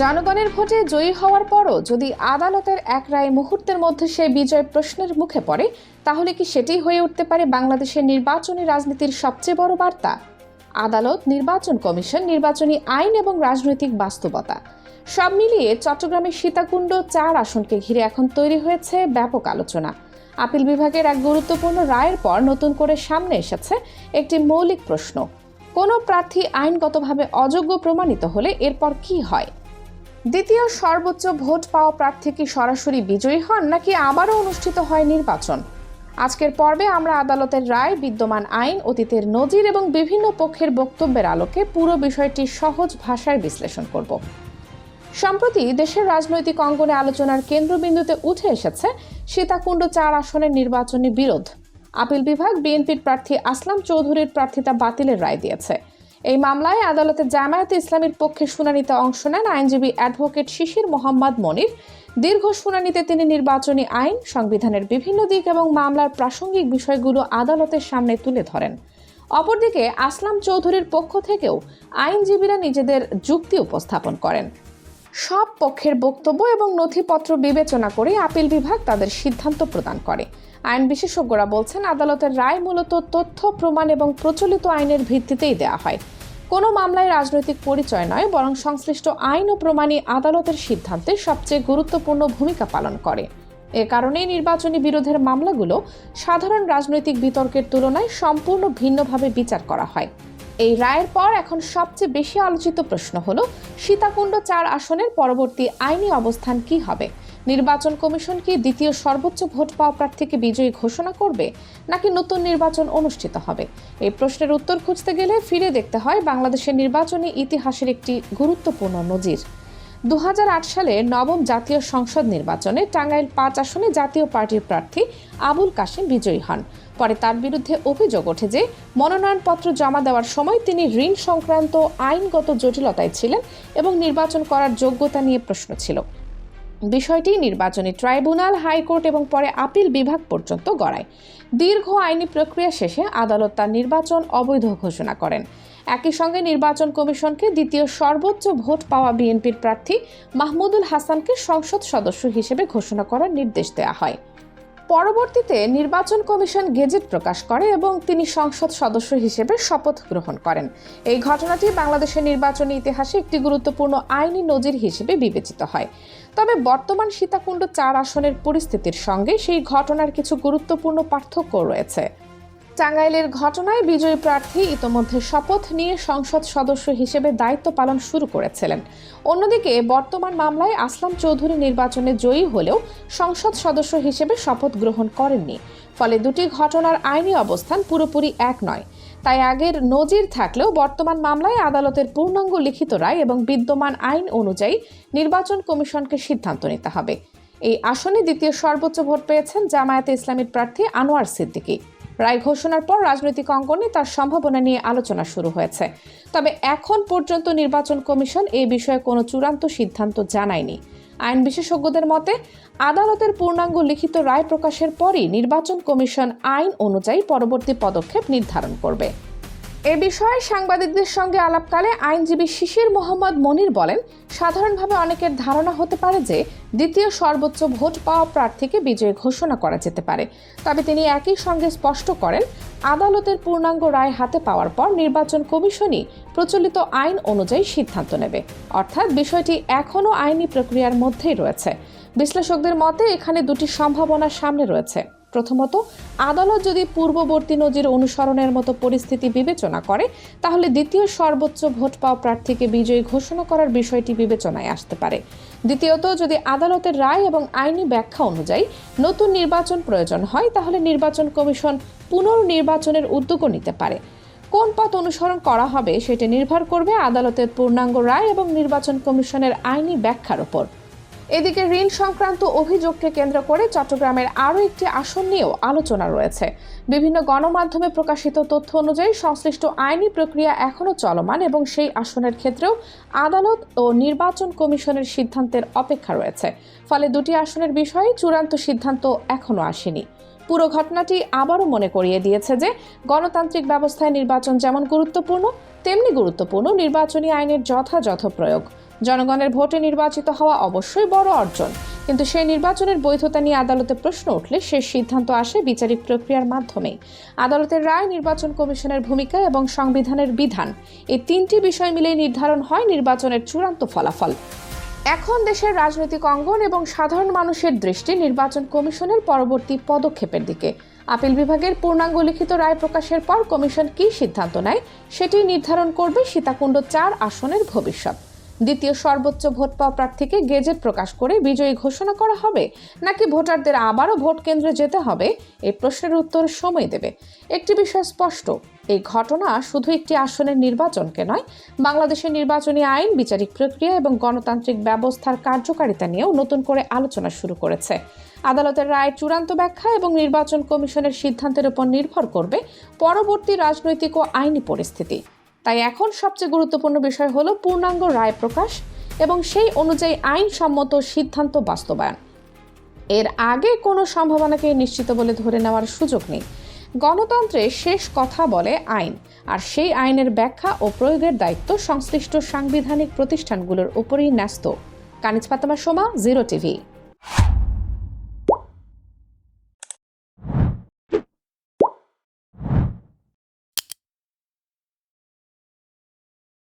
জনগণের ভোটে জয়ী হওয়ার পরও যদি আদালতের এক রায় মুহূর্তের মধ্যে সেই বিজয় প্রশ্নের মুখে পড়ে, তাহলে কি সেটাই হয়ে উঠতে পারে বাংলাদেশের নির্বাচনী রাজনীতির সবচেয়ে বড় বার্তা? আদালত, নির্বাচন কমিশন, নির্বাচনী আইন এবং রাজনৈতিক বাস্তবতা সব মিলিয়ে চট্টগ্রামের সীতাকুণ্ড ৪ আসনকে ঘিরে এখন তৈরি হয়েছে ব্যাপক আলোচনা। আপিল বিভাগের এক গুরুত্বপূর্ণ রায়ের পর নতুন করে সামনে এসেছে একটি মৌলিক প্রশ্ন: কোনো প্রার্থী আইনগতভাবে অযোগ্য প্রমাণিত হলে এরপর কি হয়? দ্বিতীয় সর্বোচ্চ ভোট পাওয়া প্রার্থী কি সরাসরি বিজয়ী হন, নাকি আবারও অনুষ্ঠিত হয় নির্বাচন? আজকের পর্বে আমরা আদালতের রায়, বিদ্যমান আইন, অতীতের নজির এবং বিভিন্ন পক্ষের বক্তব্যের আলোকে পুরো বিষয়টি সহজ ভাষায় বিশ্লেষণ করব। সম্প্রতি দেশের রাজনৈতিক অঙ্গনে আলোচনার কেন্দ্রবিন্দুতে উঠে এসেছে সীতাকুণ্ড ৪ আসনের নির্বাচনী বিরোধ। আপিল বিভাগ বিএনপির প্রার্থী আসলাম চৌধুরীর প্রার্থিতা বাতিলের রায় দিয়েছে। এই মামলায় আদালতে জামায়াতে ইসলামীর পক্ষে শুনানিতে অংশ নেন আইনজীবী অ্যাডভোকেট শিশির মোহাম্মদ মনির। দীর্ঘ শুনানিতে তিনি নির্বাচনী আইন, সংবিধানের বিভিন্ন দিক এবং মামলার প্রাসঙ্গিক বিষয়গুলো আদালতের সামনে তুলে ধরেন। অপরদিকে আসলাম চৌধুরীর পক্ষ থেকেও আইনজীবীরা নিজেদের যুক্তি উপস্থাপন করেন। সব পক্ষের বক্তব্য এবং নথিপত্র বিবেচনা করে আপিল বিভাগ তাদের সিদ্ধান্ত প্রদান করে। আইন বিশেষজ্ঞরা বলছেন, আদালতের রায় মূলত তথ্য, প্রমাণ এবং প্রচলিত আইনের ভিত্তিতেই দেওয়া হয়। কোনো মামলায় রাজনৈতিক পরিচয় নয়, বরং সংশ্লিষ্ট আইন ও প্রমাণই আদালতের সিদ্ধান্তে সবচেয়ে গুরুত্বপূর্ণ ভূমিকা পালন করে। এ কারণেই নির্বাচনী বিরোধের মামলাগুলো সাধারণ রাজনৈতিক বিতর্কের তুলনায় সম্পূর্ণ ভিন্নভাবে বিচার করা হয়। এই রায়ের পর এখন সবচেয়ে বেশি আলোচিত প্রশ্ন হলো, সীতাকুণ্ড ৪ আসনের পরবর্তী আইনি অবস্থান কি হবে? নির্বাচন কমিশন কি দ্বিতীয় সর্বোচ্চ ভোট পাওয়া প্রার্থীকে বিজয়ী ঘোষণা করবে, নাকি নতুন নির্বাচন অনুষ্ঠিত হবে? এই প্রশ্নের উত্তর খুঁজতে গেলে ফিরে দেখতে হয় বাংলাদেশের নির্বাচনী ইতিহাসের একটি গুরুত্বপূর্ণ নজির। ২০০৮ সালে নবম জাতীয় সংসদ নির্বাচনে টাঙ্গাইল ৫ আসনে জাতীয় পার্টির প্রার্থী আবুল কাশেম বিজয়ী হন। পরে তার বিরুদ্ধে অভিযোগ ওঠে যে মনোনয়নপত্র জমা দেওয়ার সময় তিনি ঋণ সংক্রান্ত আইনগত জটিলতায় ছিলেন এবং নির্বাচন করার যোগ্যতা নিয়ে প্রশ্ন ছিল। বিষয়টি নির্বাচনী ট্রাইব্যুনাল, হাইকোর্ট এবং পরে আপিল বিভাগ পর্যন্ত গড়ায়। দীর্ঘ আইনি প্রক্রিয়া শেষে আদালত তার নির্বাচন অবৈধ ঘোষণা করেন। একই সঙ্গে নির্বাচন কমিশনকে দ্বিতীয় সর্বোচ্চ ভোট পাওয়া বিএনপির প্রার্থী মাহমুদুল হাসানকে সংসদ সদস্য হিসেবে ঘোষণা করার নির্দেশ দেওয়া হয়। পরবর্তীতে নির্বাচন কমিশন গেজেট প্রকাশ করে এবং তিনি সংসদ সদস্য হিসেবে শপথ গ্রহণ করেন। এই ঘটনাটি বাংলাদেশের নির্বাচনী ইতিহাসে একটি গুরুত্বপূর্ণ আইনি নজির হিসেবে বিবেচিত হয়। তবে বর্তমান সীতাকুণ্ড ৪ আসনের পরিস্থিতির সঙ্গে সেই ঘটনার কিছু গুরুত্বপূর্ণ পার্থক্য রয়েছে। টাঙ্গাইলের ঘটনায় বিজয়ী প্রার্থী ইতোমধ্যে শপথ নিয়ে সংসদ সদস্য হিসেবে দায়িত্ব পালন শুরু করেছিলেন। অন্যদিকে বর্তমান মামলায় আসলাম চৌধুরী নির্বাচনে জয়ী হলেও সংসদ সদস্য হিসেবে শপথ গ্রহণ করেননি। ফলে দুটি ঘটনার আইনি অবস্থান পুরোপুরি এক নয়। তাই আগের নজির থাকলেও বর্তমান মামলায় আদালতের পূর্ণাঙ্গ লিখিত রায় এবং বিদ্যমান আইন অনুযায়ী নির্বাচন কমিশনকে সিদ্ধান্ত নিতে হবে। এই আসনে দ্বিতীয় সর্বোচ্চ ভোট পেয়েছেন জামায়াতে ইসলামীর প্রার্থী আনোয়ার সিদ্দিকী। রায় ঘোষণার পর রাজনৈতিক অঙ্গনে তার সম্ভাবনা নিয়ে আলোচনা শুরু হয়েছে। তবে এখন পর্যন্ত নির্বাচন কমিশন এই বিষয়ে কোনো চূড়ান্ত সিদ্ধান্ত জানায়নি। আইন বিশেষজ্ঞদের মতে, আদালতের পূর্ণাঙ্গ লিখিত রায় প্রকাশের পরই নির্বাচন কমিশন আইন অনুযায়ী পরবর্তী পদক্ষেপ নির্ধারণ করবে। এ বিষয়ে সাংবাদিকদের সঙ্গে আলাপকালে আইনজীবী শিশির মোহাম্মদ মনির বলেন, সাধারণভাবে অনেকের ধারণা হতে পারে যে দ্বিতীয় সর্বোচ্চ ভোট পাওয়া প্রার্থীকে বিজয়ী ঘোষণা করা যেতে পারে। তবে তিনি একই সঙ্গে স্পষ্ট করেন, আদালতের পূর্ণাঙ্গ রায় হাতে পাওয়ার পর নির্বাচন কমিশনই প্রচলিত আইন অনুযায়ী সিদ্ধান্ত নেবে। অর্থাৎ বিষয়টি এখনও আইনি প্রক্রিয়ার মধ্যেই রয়েছে। বিশ্লেষকদের মতে এখানে দুটি সম্ভাবনা সামনে রয়েছে। প্রথমত, আদালত যদি পূর্ববর্তী নজির অনুসরণের মতো পরিস্থিতি বিবেচনা করে, তাহলে দ্বিতীয় সর্বোচ্চ ভোট পাওয়া প্রার্থীকে বিজয়ী ঘোষণা করার বিষয়টি বিবেচনায় আসতে পারে। দ্বিতীয়ত, যদি আদালতের রায় এবং আইনি ব্যাখ্যা অনুযায়ী নতুন নির্বাচন প্রয়োজন হয়, তাহলে নির্বাচন কমিশন পুনর্নির্বাচনের উদ্যোগও নিতে পারে। কোন পথ অনুসরণ করা হবে সেটি নির্ভর করবে আদালতের পূর্ণাঙ্গ রায় এবং নির্বাচন কমিশনের আইনি ব্যাখ্যার উপর। এদিকে ঋণ সংক্রান্ত অভিযোগকে কেন্দ্র করে চট্টগ্রামের আরও একটি আসন নিয়েও আলোচনা রয়েছে। বিভিন্ন গণমাধ্যমে প্রকাশিত তথ্য অনুযায়ী সংশ্লিষ্ট আইনি প্রক্রিয়া এখনও চলমান এবং সেই আসনের ক্ষেত্রেও আদালত ও নির্বাচন কমিশনের সিদ্ধান্তের অপেক্ষা রয়েছে। ফলে দুটি আসনের বিষয়ে চূড়ান্ত সিদ্ধান্ত এখনও আসেনি। পুরো ঘটনাটি আবারও মনে করিয়ে দিয়েছে যে গণতান্ত্রিক ব্যবস্থায় নির্বাচন যেমন গুরুত্বপূর্ণ, তেমনি গুরুত্বপূর্ণ নির্বাচনী আইনের যথাযথ প্রয়োগ। জনগণের ভোটে নির্বাচিত হওয়া অবশ্যই বড় অর্জন, কিন্তু সেই নির্বাচনের বৈধতা নিয়ে আদালতে প্রশ্ন উঠলে শেষ সিদ্ধান্ত আসে বিচারিক প্রক্রিয়ার মাধ্যমে। আদালতের রায়, নির্বাচন কমিশনের ভূমিকা এবং সংবিধানের বিধান, এই তিনটি বিষয় মিলে নির্ধারণ হয় নির্বাচনের চূড়ান্ত ফলাফল। এখন দেশের রাজনৈতিক অঙ্গন এবং সাধারণ মানুষের দৃষ্টি নির্বাচন কমিশনের পরবর্তী পদক্ষেপের দিকে। আপিল বিভাগের পূর্ণাঙ্গ লিখিত রায় প্রকাশের পর কমিশন কী সিদ্ধান্ত নেয় সেটি নির্ধারণ করবে সীতাকুণ্ড ৪ আসনের ভবিষ্যৎ। দ্বিতীয় সর্বোচ্চ ভোট পাওয়া প্রার্থীকে গেজেট প্রকাশ করে বিজয়ী ঘোষণা করা হবে, নাকি ভোটারদের আবারও ভোট কেন্দ্রে যেতে হবে, এই প্রশ্নের উত্তর সময় দেবে। একটি বিষয় স্পষ্ট, এই ঘটনা শুধু একটি আসনের নির্বাচনকে নয়, বাংলাদেশের নির্বাচনী আইন, বিচারিক প্রক্রিয়া এবং গণতান্ত্রিক ব্যবস্থার কার্যকারিতা নিয়েও নতুন করে আলোচনা শুরু করেছে। আদালতের রায় চূড়ান্ত ব্যাখ্যা এবং নির্বাচন কমিশনের সিদ্ধান্তের উপর নির্ভর করবে পরবর্তী রাজনৈতিক ও আইনি পরিস্থিতি। তাই এখন সবচেয়ে গুরুত্বপূর্ণ বিষয় হলো পূর্ণাঙ্গ রায় প্রকাশ এবং সেই অনুযায়ী আইনসম্মত সিদ্ধান্ত বাস্তবায়ন। এর আগে কোনো সম্ভাবনাকে নিশ্চিত বলে ধরে নেওয়ার সুযোগ নেই। গণতন্ত্রে শেষ কথা বলে আইন, আর সেই আইনের ব্যাখ্যা ও প্রয়োগের দায়িত্ব সংশ্লিষ্ট সাংবিধানিক প্রতিষ্ঠানগুলোর উপরেই ন্যস্ত। কানিজ ফাতেমা সোমা, 0 টিভি।